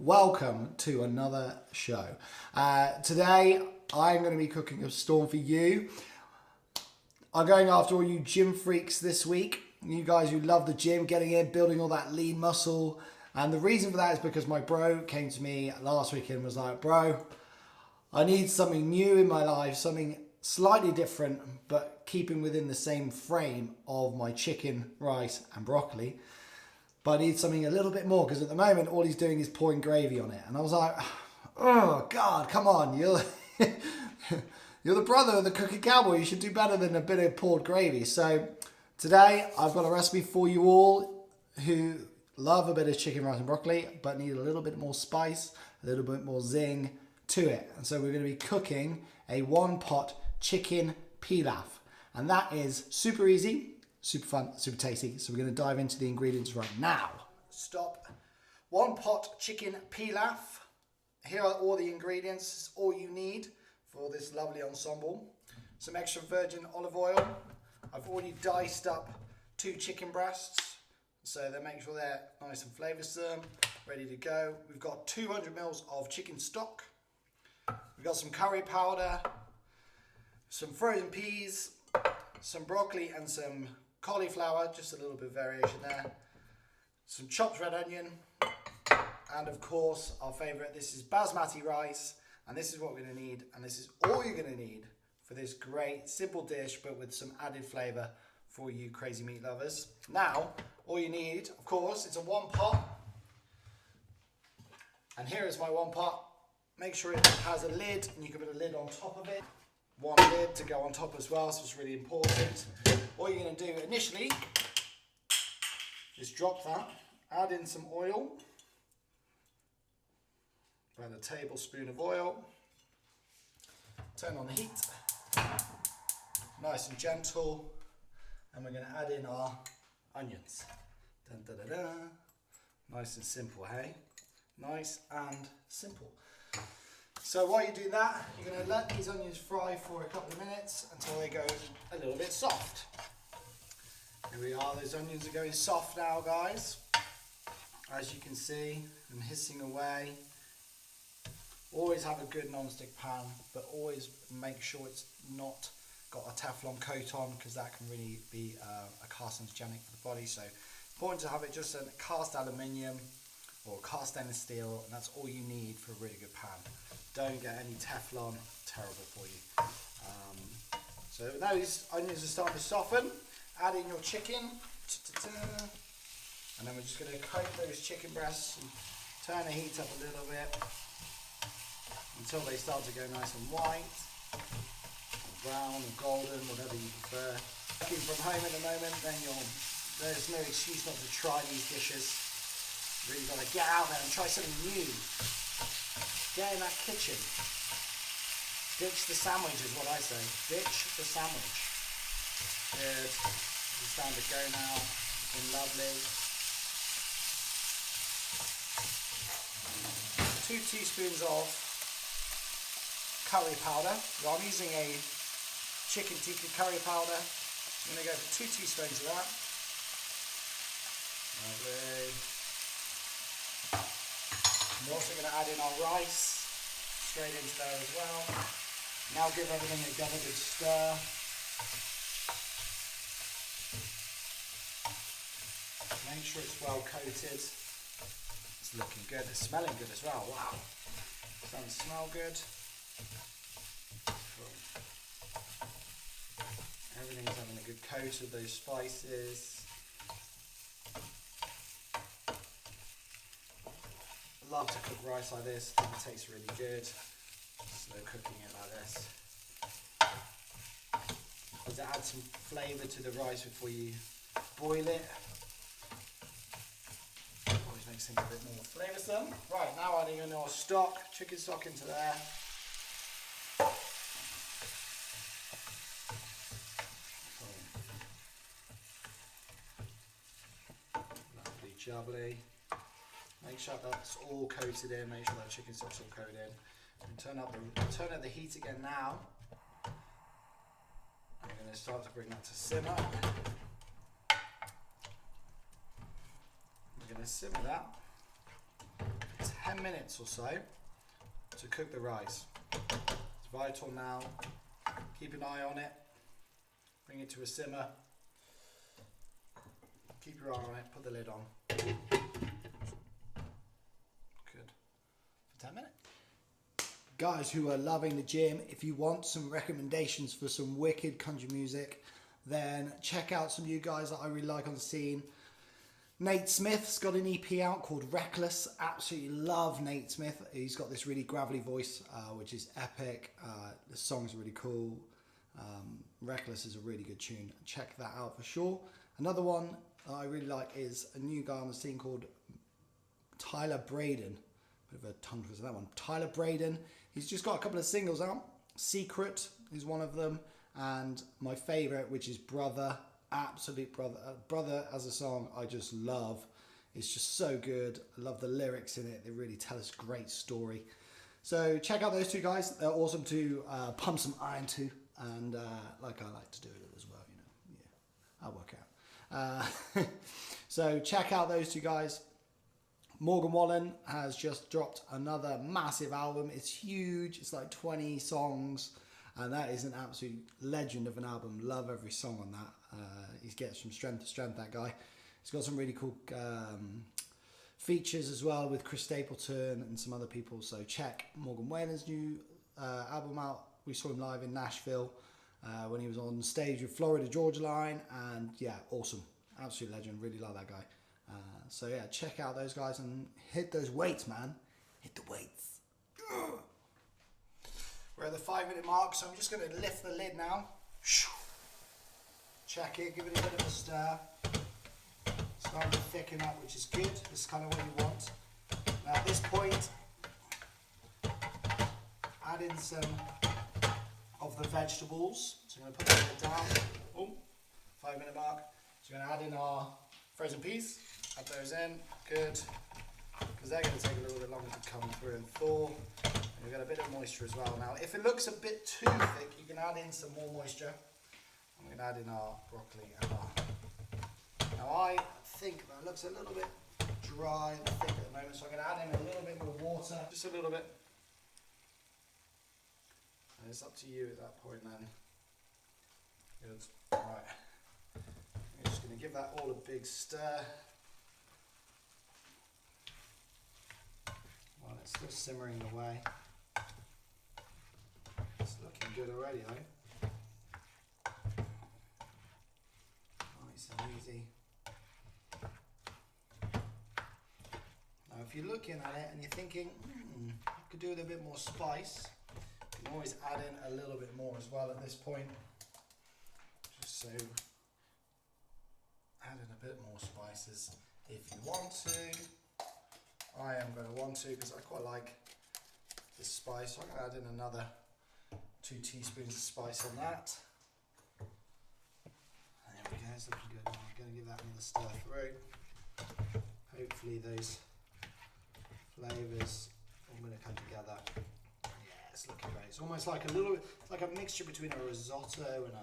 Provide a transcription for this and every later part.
welcome to another show. Today I'm going to be cooking a storm for you. I'm going after all you gym freaks this week. You guys who love the gym, getting in, building all that lean muscle. And the reason for that is because my bro came to me last weekend and was like, bro, I need something new in my life, something slightly different, but keeping within the same frame of my chicken, rice and broccoli. But I need something a little bit more because at the moment all he's doing is pouring gravy on it. And I was like, oh God, come on. You're the brother of the cooking cowboy. You should do better than a bit of poured gravy. So today I've got a recipe for you all who love a bit of chicken, rice and broccoli, but need a little bit more spice, a little bit more zing to it. And so we're going to be cooking a one-pot chicken pilaf. And that is super easy, super fun, super tasty. So we're going to dive into the ingredients right now. Stop. One pot chicken pilaf. Here are all the ingredients, all you need for this lovely ensemble. Some extra virgin olive oil. I've already diced up 2 chicken breasts, so they make sure they're nice and flavoursome, ready to go. We've got 200 mils of chicken stock. We've got some curry powder, some frozen peas, some broccoli and some cauliflower, just a little bit of variation there. Some chopped red onion, and of course our favourite, this is basmati rice, and this is what we're going to need, and this is all you're going to need for this great simple dish, but with some added flavour for you crazy meat lovers. Now, all you need, of course, it's a one pot, and here is my one pot. Make sure it has a lid, and you can put a lid on top of it. One lid to go on top as well, so it's really important. All you're going to do initially is drop that, add in some oil, about a tablespoon of oil, turn on the heat, nice and gentle, and we're going to add in our onions. Dun, dun, dun, dun. Nice and simple, hey? Nice and simple. So while you do that, you're going to let these onions fry for a couple of minutes until they go a little bit soft. Here we are, those onions are going soft now, guys. As you can see, I'm hissing away. Always have a good non-stick pan, but always make sure it's not got a Teflon coat on, because that can really be a carcinogenic for the body. So important to have it just a cast aluminium or cast stainless steel, and that's all you need for a really good pan. Don't get any Teflon, terrible for you. So now these onions are starting to soften, add in your chicken, and then we're just going to coat those chicken breasts and turn the heat up a little bit until they start to go nice and white, or brown or golden, whatever you prefer. Working from home at the moment, then there's no excuse not to try these dishes. Really got to get out there and try something new. Get in that kitchen. Ditch the sandwich is what I say. Ditch the sandwich. Good. It's time to go now. It's been lovely. 2 teaspoons of curry powder. So I'm using a chicken tikka curry powder. I'm going to go for 2 teaspoons of that. Lovely. We're also going to add in our rice straight into there as well. Now give everything a good stir. Make sure it's well coated. It's looking good. It's smelling good as well. Wow. Doesn't smell good. Cool. Everything's having a good coat of those spices. Love to cook rice like this. It tastes really good. Slow cooking it like this. To add some flavour to the rice before you boil it. Always makes things a bit more flavoursome. Right, now adding in our stock, chicken stock into there. Lovely jubbly. Make sure that's all coated in, make sure that chicken stock's all coated in. And turn up the heat again now. I'm going to start to bring that to simmer. We're going to simmer that 10 minutes or so to cook the rice. It's vital now. Keep an eye on it. Bring it to a simmer. Keep your eye on it. Put the lid on. Good. For 10 minutes. Guys who are loving the gym, if you want some recommendations for some wicked country music, then check out some of you guys that I really like on the scene. Nate Smith's got an EP out called Reckless. Absolutely love Nate Smith. He's got this really gravelly voice, which is epic. The song's really cool. Reckless is a really good tune. Check that out for sure. Another one that I really like is a new guy on the scene called Tyler Braden. Bit of a tongue twister that one. Tyler Braden. He's just got a couple of singles out. Secret is one of them. And my favourite, which is Brother. Absolute Brother. Brother as a song I just love. It's just so good. I love the lyrics in it. They really tell us a great story. So check out those two guys. They're awesome to pump some iron to. And like I like to do it as well, you know. Yeah, I'll work out. So check out those two guys. Morgan Wallen has just dropped another massive album. It's huge. It's like 20 songs. And that is an absolute legend of an album. Love every song on that. He gets from strength to strength, that guy. He's got some really cool features as well with Chris Stapleton and some other people. So check Morgan Wallen's new album out. We saw him live in Nashville when he was on stage with Florida Georgia Line. And yeah, awesome. Absolute legend. Really like that guy. So yeah, check out those guys and hit those weights, man. Hit the weights. Ugh. We're at the 5-minute mark, so I'm just going to lift the lid now. Check it, give it a bit of a stir. Starting to thicken up, which is good. This is kind of what you want. Now at this point, add in some of the vegetables. So I'm going to put the lid down. Oh, 5-minute mark. So we're going to add in our frozen peas. Add those in. Good. Because they're going to take a little bit longer to come through and thaw. And we've got a bit of moisture as well. Now, if it looks a bit too thick, you can add in some more moisture. I'm going to add in our broccoli and our... Now, I think that looks a little bit dry and thick at the moment, so I'm going to add in a little bit more water. Just a little bit. And it's up to you at that point then. Good. Right. I'm just going to give that all a big stir. Well, it's still simmering away. It's looking good already, though. Nice and easy. Now, if you're looking at it and you're thinking, I could do with a bit more spice, you can always add in a little bit more as well at this point. Just so, add in a bit more spices if you want to. I am going to want to because I quite like this spice, so I'm going to add in another 2 teaspoons of spice on that. There we go, it's looking good. I'm going to give that another stir through. Hopefully those flavours are going to come together. Yeah, it's looking great. It's almost like a little bit, it's like a mixture between a risotto and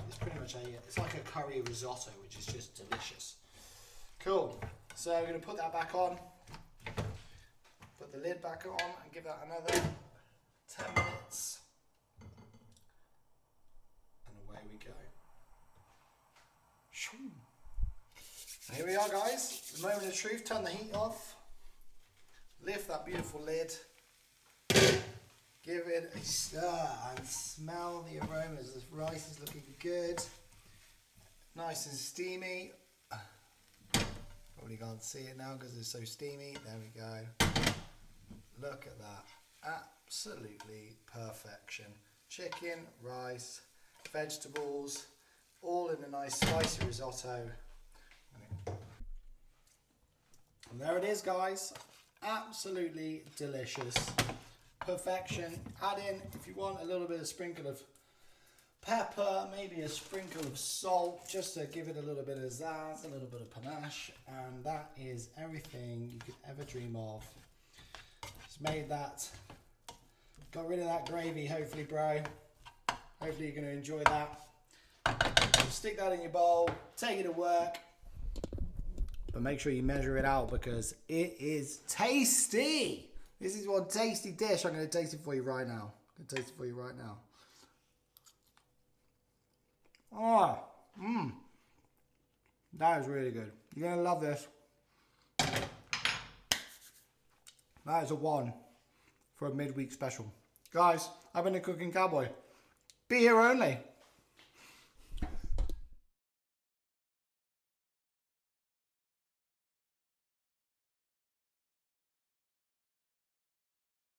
it's pretty much it's like a curry risotto, which is just delicious. Cool. So we're going to put that back on, put the lid back on and give that another 10 minutes. And away we go. Here we are, guys. The moment of truth. Turn the heat off. Lift that beautiful lid. Give it a stir and smell the aromas. This rice is looking good. Nice and steamy. Probably can't see it now because it's so steamy. There we go. Look at that. Absolutely perfection. Chicken, rice, vegetables, all in a nice spicy risotto. And there it is, guys. Absolutely delicious. Perfection. Add in, if you want, a little bit of sprinkle of pepper, maybe a sprinkle of salt, just to give it a little bit of zazz, a little bit of panache, and that is everything you could ever dream of. Just made that, got rid of that gravy, hopefully, bro. Hopefully you're going to enjoy that. Stick that in your bowl, take it to work. but make sure you measure it out because it is tasty. This is one tasty dish. I'm going to taste it for you right now. Oh, that is really good. You're going to love this. That is a 1 for a midweek special. Guys, I've been a cooking cowboy. Be here only.